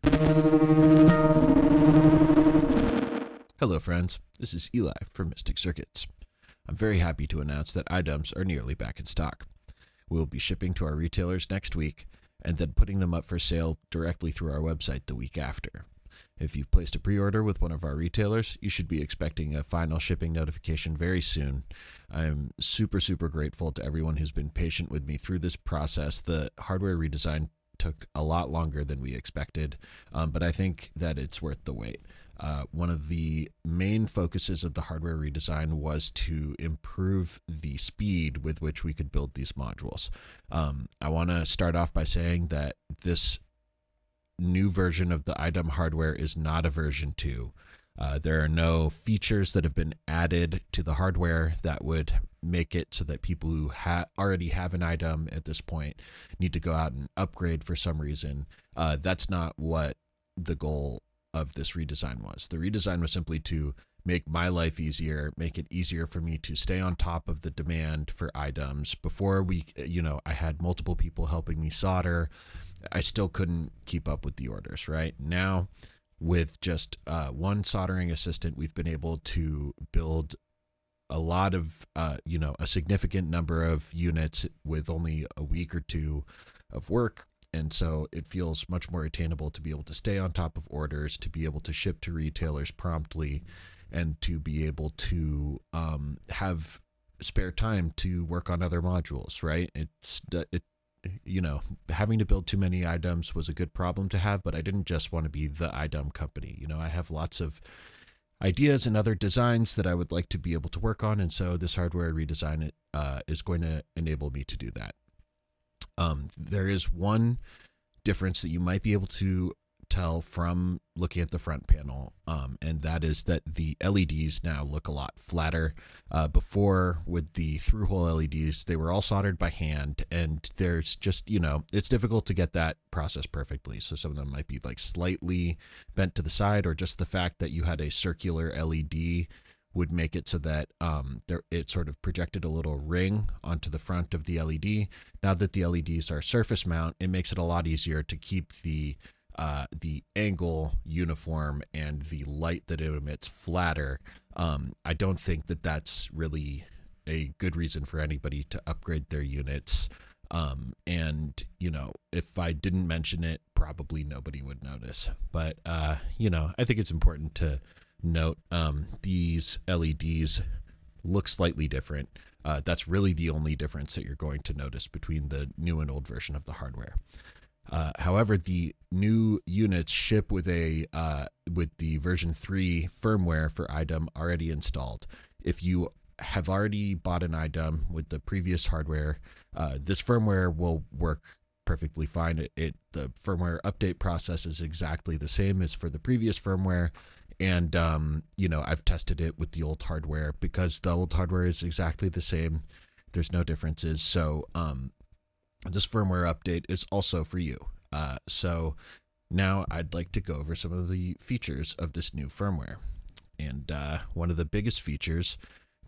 Hello friends, this is Eli from Mystic Circuits. I'm very happy to announce that IDUMs are nearly back in stock. We'll be shipping to our retailers next week and then putting them up for sale directly through our website the week after. If you've placed a pre-order with one of our retailers, you should be expecting a final shipping notification very soon. I'm super grateful to everyone who's been patient with me through this process. The hardware redesign took a lot longer than we expected, but I think that it's worth the wait. One of the main focuses of the hardware redesign was to improve the speed with which we could build these modules. I want to start off by saying that this new version of the IDUM hardware is not a version 2. There are no features that have been added to the hardware that would make it so that people who already have an IDUM at this point need to go out and upgrade for some reason. That's not what the goal of this redesign was. The redesign was simply to make my life easier, make it easier for me to stay on top of the demand for IDUMs. Before I had multiple people helping me solder. I still couldn't keep up with the orders, right? Now, with just one soldering assistant, we've been able to build a lot of, a significant number of units with only a week or two of work. And so it feels much more attainable to be able to stay on top of orders, to be able to ship to retailers promptly, and to be able to have spare time to work on other modules, right? Having to build too many IDUMs was a good problem to have, but I didn't just want to be the IDUM company. I have lots of ideas and other designs that I would like to be able to work on, and so this hardware redesign is going to enable me to do that. There is one difference that you might be able to tell from looking at the front panel, and that is that the LEDs now look a lot flatter. Before, with the through-hole LEDs, they were all soldered by hand, and there's just, it's difficult to get that process perfectly. So some of them might be like slightly bent to the side, or just the fact that you had a circular LED would make it so that it sort of projected a little ring onto the front of the LED. Now that the LEDs are surface mount, it makes it a lot easier to keep the angle uniform and the light that it emits flatter. I don't think that that's really a good reason for anybody to upgrade their units. And if I didn't mention it, probably nobody would notice. But, I think it's important to note these LEDs look slightly different. That's really the only difference that you're going to notice between the new and old version of the hardware. However, the new units ship with the version 3 firmware for IDUM already installed. If you have already bought an IDUM with the previous hardware, this firmware will work perfectly fine. The firmware update process is exactly the same as for the previous firmware. And, I've tested it with the old hardware because the old hardware is exactly the same. There's no differences. So this firmware update is also for you. So now I'd like to go over some of the features of this new firmware. And one of the biggest features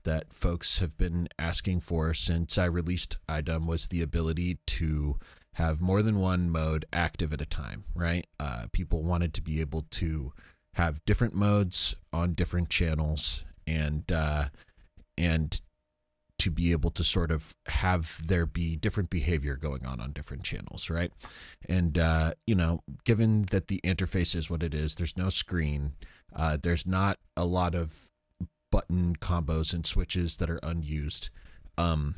that folks have been asking for since I released IDUM was the ability to have more than one mode active at a time, right? People wanted to be able to have different modes on different channels and to be able to sort of have there be different behavior going on different channels, right? And, given that the interface is what it is, there's no screen, there's not a lot of button combos and switches that are unused. I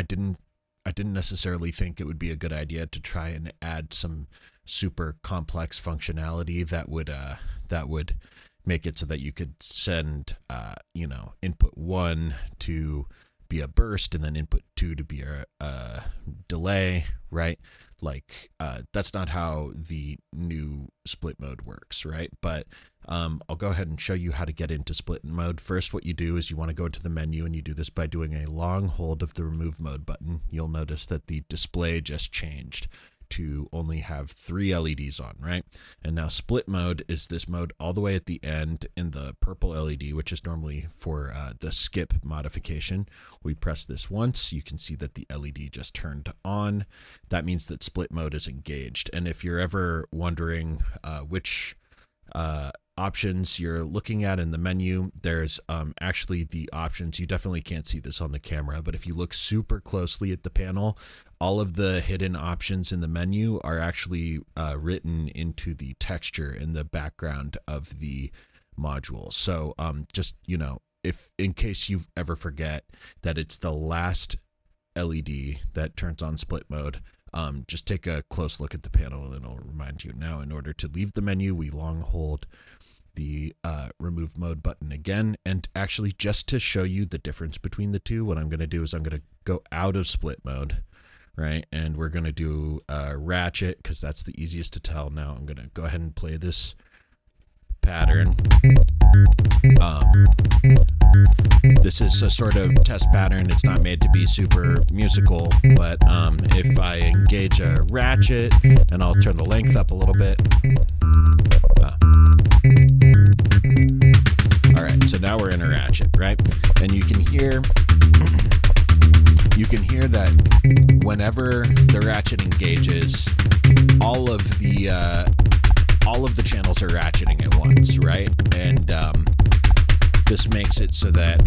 didn't necessarily think it would be a good idea to try and add some super complex functionality that would make it so that you could send, input 1 to be a burst and then input 2 to be a delay, right? Like, that's not how the new split mode works, right? But I'll go ahead and show you how to get into split mode. First, what you do is you want to go into the menu, and you do this by doing a long hold of the remove mode button. You'll notice that the display just changed. to only have 3 LEDs on, right? And now split mode is this mode all the way at the end in the purple LED, which is normally for the skip modification. We press this once, you can see that the LED just turned on. That means that split mode is engaged. And if you're ever wondering which options you're looking at in the menu, there's actually the options. You definitely can't see this on the camera, but if you look super closely at the panel, all of the hidden options in the menu are actually written into the texture in the background of the module. So just, you know, if in case you ever forget that it's the last LED that turns on split mode, just take a close look at the panel and it'll remind you. Now, in order to leave the menu, we long hold the remove mode button again. And actually, just to show you the difference between the two, what I'm going to do is I'm going to go out of split mode, right? And we're going to do ratchet because that's the easiest to tell. Now I'm going to go ahead and play this pattern. This is a sort of test pattern. It's not made to be super musical, but if I engage a ratchet, and I'll turn the length up a little bit. All right, so now we're in a ratchet, right? And you can hear that whenever the ratchet engages, all of the channels are ratcheting at once, right? And this makes it so that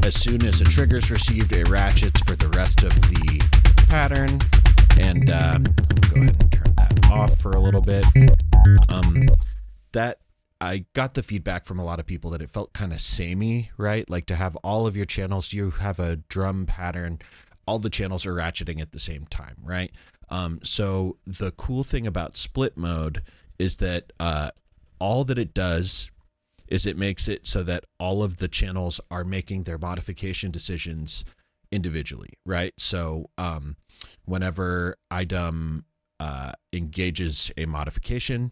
as soon as a trigger is received, it ratchets for the rest of the pattern. And go ahead and turn that off for a little bit. That I got the feedback from a lot of people that it felt kind of samey, right? Like to have all of your channels, you have a drum pattern, all the channels are ratcheting at the same time, right? So the cool thing about split mode is that all that it does is it makes it so that all of the channels are making their modification decisions individually, right? So whenever IDUM engages a modification,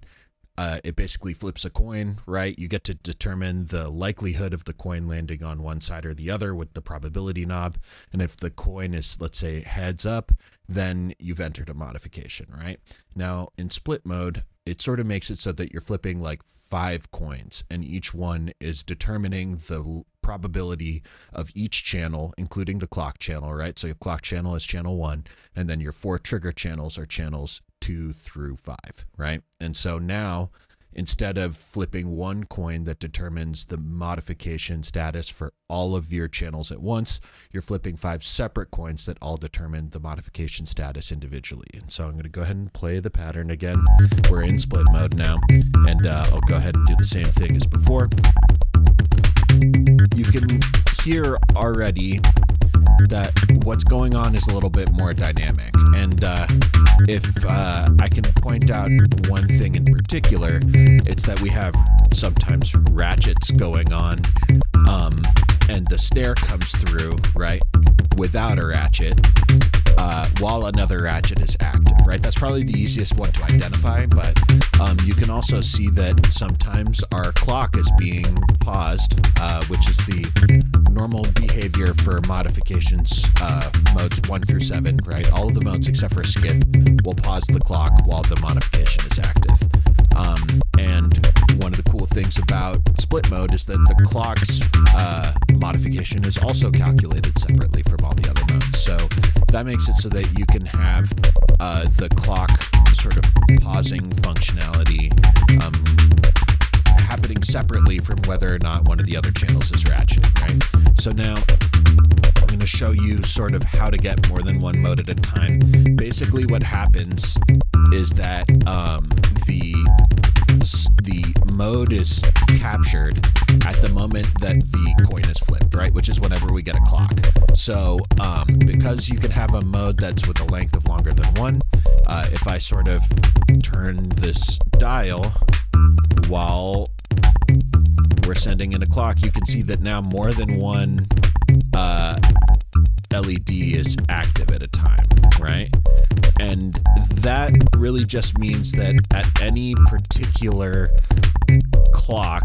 it basically flips a coin, right? You get to determine the likelihood of the coin landing on one side or the other with the probability knob. And if the coin is, let's say, heads up, then you've entered a modification, right? Now, in split mode, it sort of makes it so that you're flipping like 5 coins, and each one is determining the probability of each channel, including the clock channel, right? So your clock channel is channel 1, and then your 4 trigger channels are channels 2 through 5, right? And so now, instead of flipping one coin that determines the modification status for all of your channels at once, you're flipping 5 separate coins that all determine the modification status individually. And so I'm going to go ahead and play the pattern again. We're in split mode now, and I'll go ahead and do the same thing as before. You can hear already that what's going on is a little bit more dynamic. And if I can point out one thing in particular, it's that we have sometimes ratchets going on, and the snare comes through, right, without a ratchet, while another ratchet is active, right? That's probably the easiest one to identify, but you can also see that sometimes our clock is being paused, which is the normal behavior for modifications, modes 1 through 7, right? All of the modes except for skip will pause the clock while the modification is active. And one of the cool things about split mode is that the clock's modification is also calculated separately from all the other modes. So that makes it so that you can have the clock sort of pausing functionality happening separately from whether or not one of the other channels is ratcheting, right? So now I'm going to show you sort of how to get more than one mode at a time. Basically what happens is that the mode is captured at the moment that the coin is flipped, right? Which is whenever we get a clock. So because you can have a mode that's with a length of longer than 1, if I sort of turn this dial while we're sending in a clock, you can see that now more than one LED is active at a time, right? And that really just means that at any particular clock,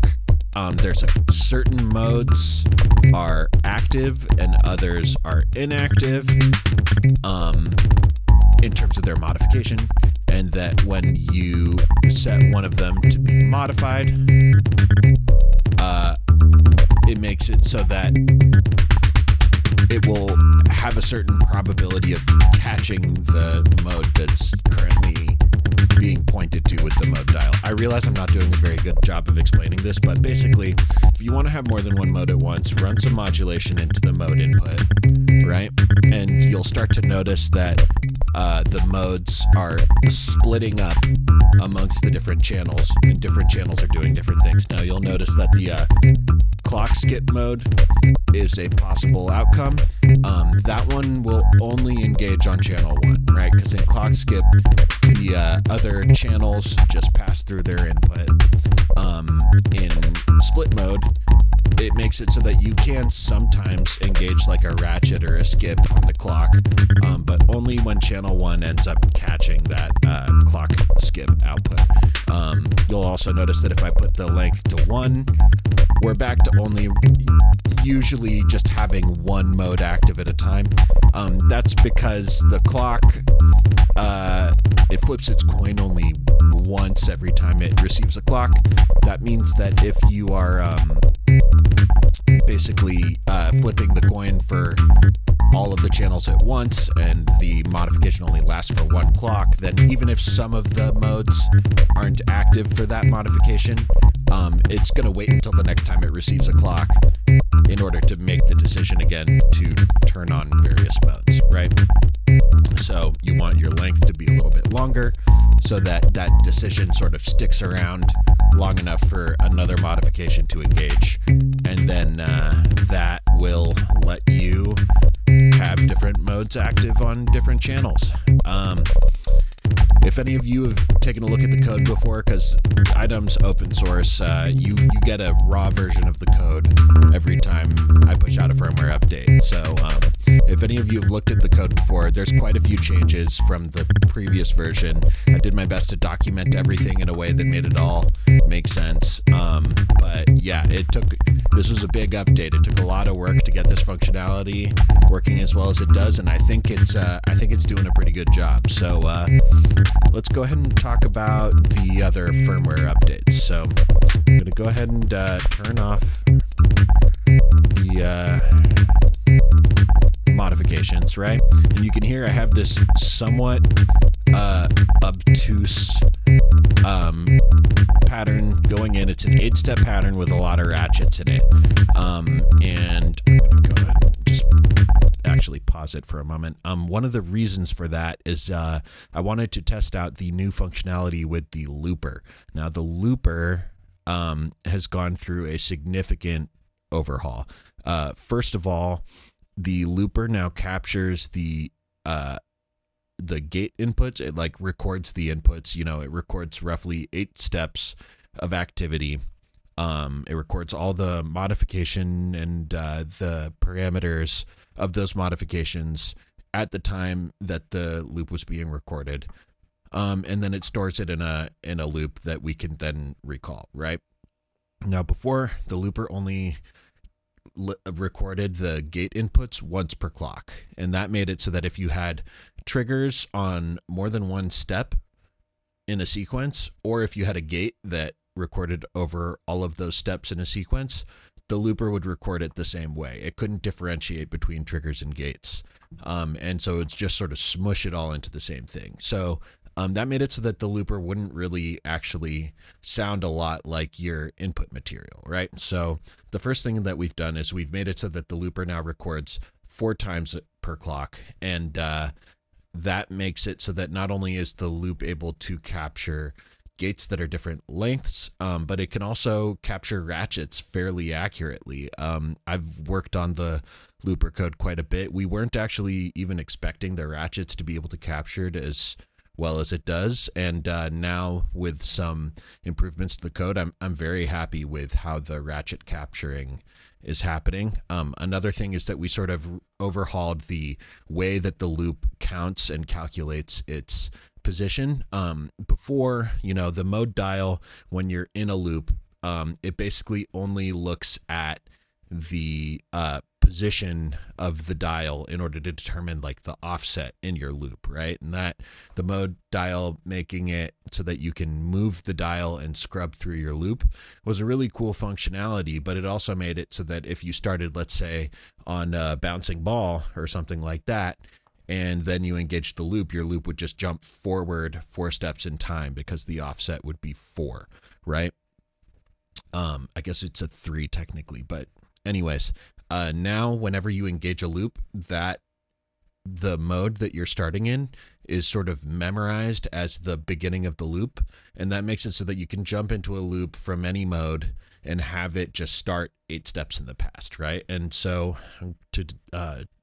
there's certain modes are active and others are inactive. in terms of their modification, and that when you set one of them to be modified, it makes it so that it will have a certain probability of catching the mode that's currently being pointed to with the mode dial. I realize I'm not doing a very good job of explaining this, but basically, if you want to have more than one mode at once, run some modulation into the mode input, right? And you'll start to notice that the modes are splitting up amongst the different channels, and different channels are doing different things. Now, you'll notice that the clock skip mode is a possible outcome. That one will only engage on channel 1, right? Because in clock skip, the other channels just pass through their input. In split mode, it makes it so that you can sometimes engage like a ratchet or a skip on the clock, but only when channel 1 ends up catching that clock skip output. You'll also notice that if I put the length to 1, we're back to only usually just having one mode active at a time. That's because the clock, it flips its coin only once every time it receives a clock. That means that if you are basically flipping the coin for all of the channels at once and the modification only lasts for one clock, then even if some of the modes aren't active for that modification, it's going to wait until the next time it receives a clock in order to make the decision again to turn on various modes, right? So you want your length to be a little bit longer so that that decision sort of sticks around long enough for another modification to engage. And then that will let you have different modes active on different channels. If any of you have taken a look at the code before, because IDUM's open source, you get a raw version of the code every time I push out a firmware update. So if any of you have looked at the code before, there's quite a few changes from the previous version. I did my best to document everything in a way that made it all make sense. But yeah, this was a big update. It took a lot of work to get this functionality working as well as it does, and I think it's doing a pretty good job. So let's go ahead and talk about the other firmware updates. So I'm going to go ahead and turn off the modifications, right? And you can hear I have this somewhat obtuse pattern going in. It's an 8-step pattern with a lot of ratchets in it. And I'm going to go ahead and just actually pause it for a moment. One of the reasons for that is I wanted to test out the new functionality with the looper. Now, the looper has gone through a significant overhaul. First of all, the looper now captures the gate inputs. It like records the inputs. It records roughly 8 steps of activity. It records all the modification and the parameters of those modifications at the time that the loop was being recorded. And then it stores it in a loop that we can then recall, right? Now, before, the looper only recorded the gate inputs once per clock, and that made it so that if you had triggers on more than one step in a sequence, or if you had a gate that recorded over all of those steps in a sequence, the looper would record it the same way. It couldn't differentiate between triggers and gates, and so it's just sort of smush it all into the same thing. So that made it so that the looper wouldn't really actually sound a lot like your input material, right? So the first thing that we've done is we've made it so that the looper now records 4 times per clock, and that makes it so that not only is the loop able to capture gates that are different lengths, but it can also capture ratchets fairly accurately. I've worked on the looper code quite a bit. We weren't actually even expecting the ratchets to be able to capture it as well as it does, and now with some improvements to the code, I'm very happy with how the ratchet capturing is happening. Another thing is that we sort of overhauled the way that the loop counts and calculates its position. Before, the mode dial, when you're in a loop, it basically only looks at the position of the dial in order to determine like the offset in your loop, right? And that the mode dial making it so that you can move the dial and scrub through your loop was a really cool functionality, but it also made it so that if you started, let's say, on a bouncing ball or something like that, and then you engage the loop, your loop would just jump forward 4 steps in time because the offset would be 4, right? I guess it's a 3 technically, but anyways, now whenever you engage a loop, that the mode that you're starting in is sort of memorized as the beginning of the loop, and that makes it so that you can jump into a loop from any mode and have it just start 8 steps in the past, right? And so to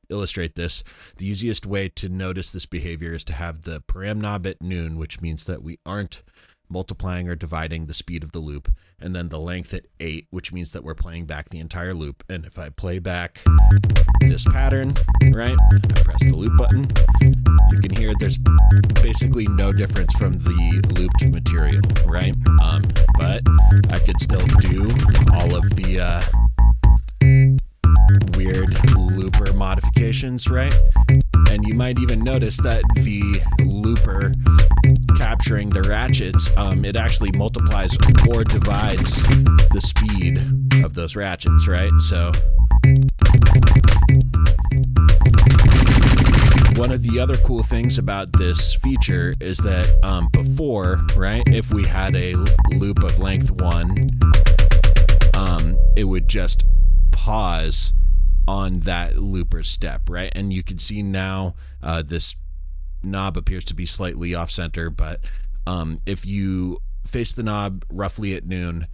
illustrate this, the easiest way to notice this behavior is to have the param knob at noon, which means that we aren't multiplying or dividing the speed of the loop, and then the length at 8, which means that we're playing back the entire loop. And if I play back this pattern, right, I press the loop button, you can hear there's basically no difference from the looped material, right? But I could still do all of the weird looper modifications, right? And you might even notice that the looper capturing the ratchets, it actually multiplies or divides the speed of those ratchets, right? So one of the other cool things about this feature is that before, right, if we had a loop of length 1, it would just pause on that looper step, right? And you can see now this knob appears to be slightly off center, but if you face the knob roughly at noon,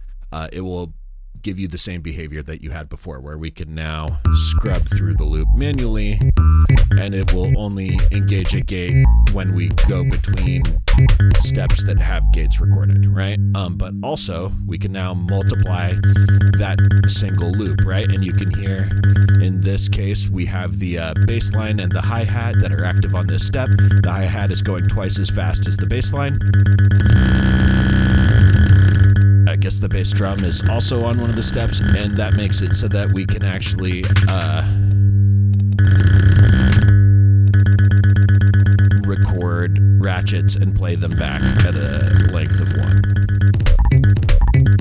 it will give you the same behavior that you had before, where we can now scrub through the loop manually, and it will only engage a gate when we go between steps that have gates recorded, right? But also we can now multiply that single loop, right? And you can hear in this case we have the bass line and the hi-hat that are active on this step. The hi-hat is going twice as fast as the bass line. I guess the bass drum is also on one of the steps, and that makes it so that we can actually record ratchets and play them back at a length of 1.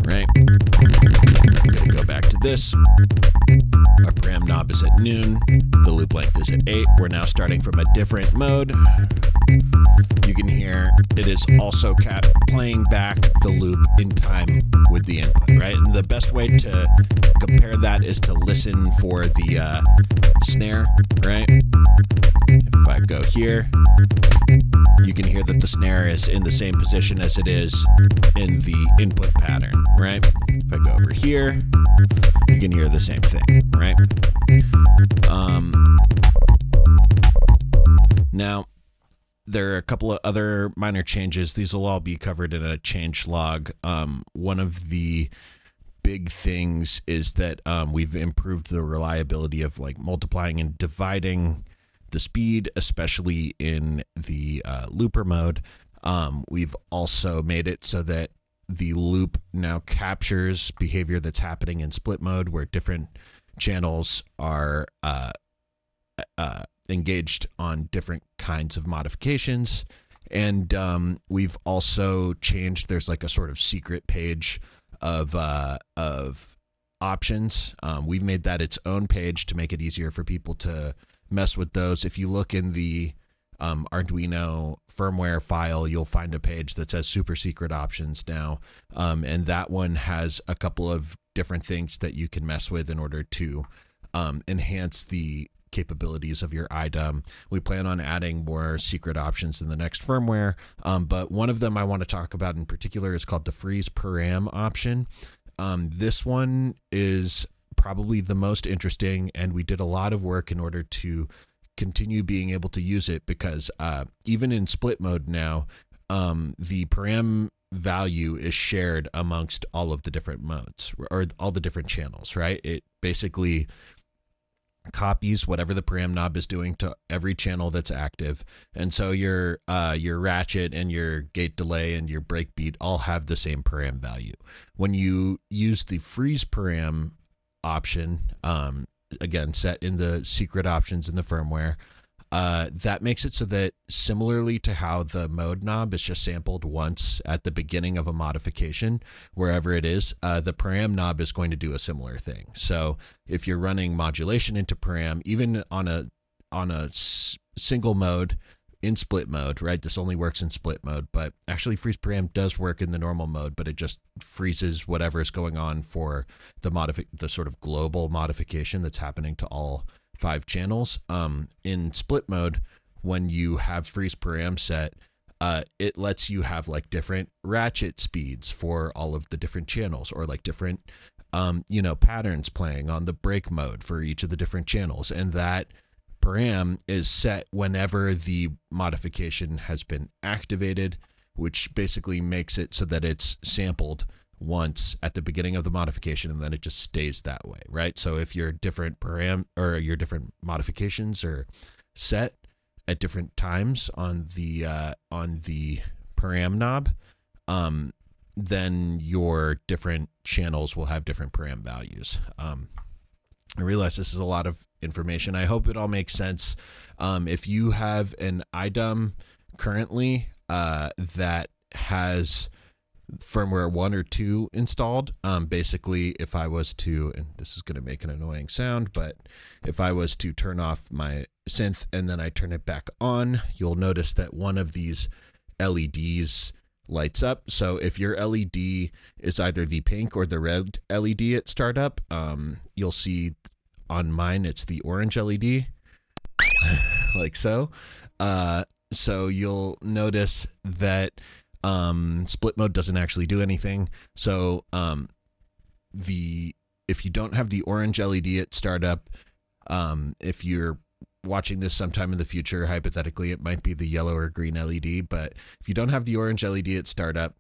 Right? I'm going to go back to this. Our param knob is at noon. The loop length is at 8. We're now starting from a different mode. You can hear it is also playing back the loop in time with the input, right? And the best way to compare that is to listen for the snare, right? If I go here, you can hear that the snare is in the same position as it is in the input pattern, right? If I go over here, you can hear the same thing, right? Now, there are a couple of other minor changes. These will all be covered in a change log. One of the big things is that we've improved the reliability of like multiplying and dividing the speed, especially in the looper mode. We've also made it so that the loop now captures behavior that's happening in split mode, where different channels are engaged on different kinds of modifications. And we've also changed, there's like a sort of secret page of options. We've made that its own page to make it easier for people to mess with those. If you look in the Arduino firmware file, you'll find a page that says super secret options now. And that one has a couple of different things that you can mess with in order to enhance the capabilities of your IDUM. We plan on adding more secret options in the next firmware, but one of them I want to talk about in particular is called the freeze param option. This one is probably the most interesting, and we did a lot of work in order to continue being able to use it, because even in split mode now, the param value is shared amongst all of the different modes, or all the different channels, right? It basically copies whatever the param knob is doing to every channel that's active. And so your ratchet and your gate delay and your breakbeat all have the same param value. When you use the freeze param option, again, set in the secret options in the firmware. That makes it so that, similarly to how the mode knob is just sampled once at the beginning of a modification, wherever it is, the param knob is going to do a similar thing. So if you're running modulation into param, even on a single mode in split mode, right? This only works in split mode, but actually freeze param does work in the normal mode, but it just freezes whatever is going on for the sort of global modification that's happening to all 5 channels. In split mode, when you have freeze param set, it lets you have like different ratchet speeds for all of the different channels, or like different patterns playing on the break mode for each of the different channels, and that param is set whenever the modification has been activated, which basically makes it so that it's sampled once at the beginning of the modification, and then it just stays that way, right? So if your different param or your different modifications are set at different times on the param knob, then your different channels will have different param values. I realize this is a lot of information. I hope it all makes sense. If you have an IDUM currently that has firmware 1 or 2 installed, basically if I was to, and this is going to make an annoying sound, but if I was to turn off my synth and then I turn it back on, you'll notice that one of these LEDs lights up. So if your LED is either the pink or the red LED at startup, you'll see on mine it's the orange LED, like so. So you'll notice that split mode doesn't actually do anything. So if you don't have the orange LED at startup, if you're watching this sometime in the future, hypothetically, it might be the yellow or green LED, but if you don't have the orange LED at startup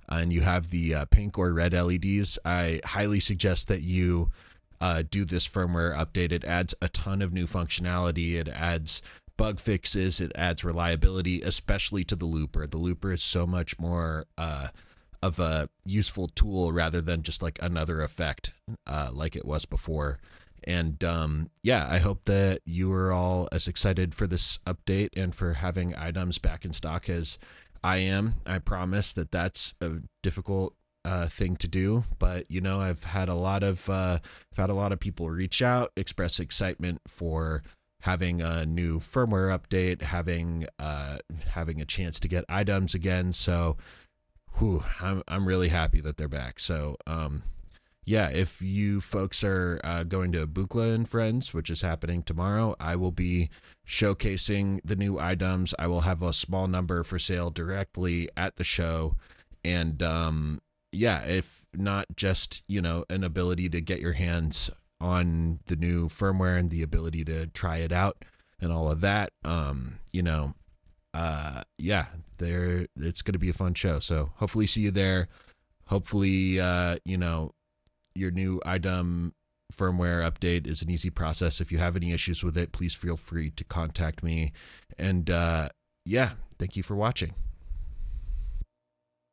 and you have the pink or red LEDs, I highly suggest that you do this firmware update. It adds a ton of new functionality. It adds bug fixes. It adds reliability, especially to the looper. The looper is so much more of a useful tool rather than just like another effect like it was before. And I hope that you are all as excited for this update and for having IDUMs back in stock as I am. I promise that that's a difficult thing to do, but I've had a lot of people reach out, express excitement for having a new firmware update, having a chance to get IDUMs again. So, I'm really happy that they're back. So, if you folks are going to Buchla and Friends, which is happening tomorrow, I will be showcasing the new IDUMs. I will have a small number for sale directly at the show. And if not just, an ability to get your hands on the new firmware and the ability to try it out and all of that, it's going to be a fun show. So hopefully see you there. Hopefully, your new IDUM firmware update is an easy process. If you have any issues with it, please feel free to contact me. And thank you for watching.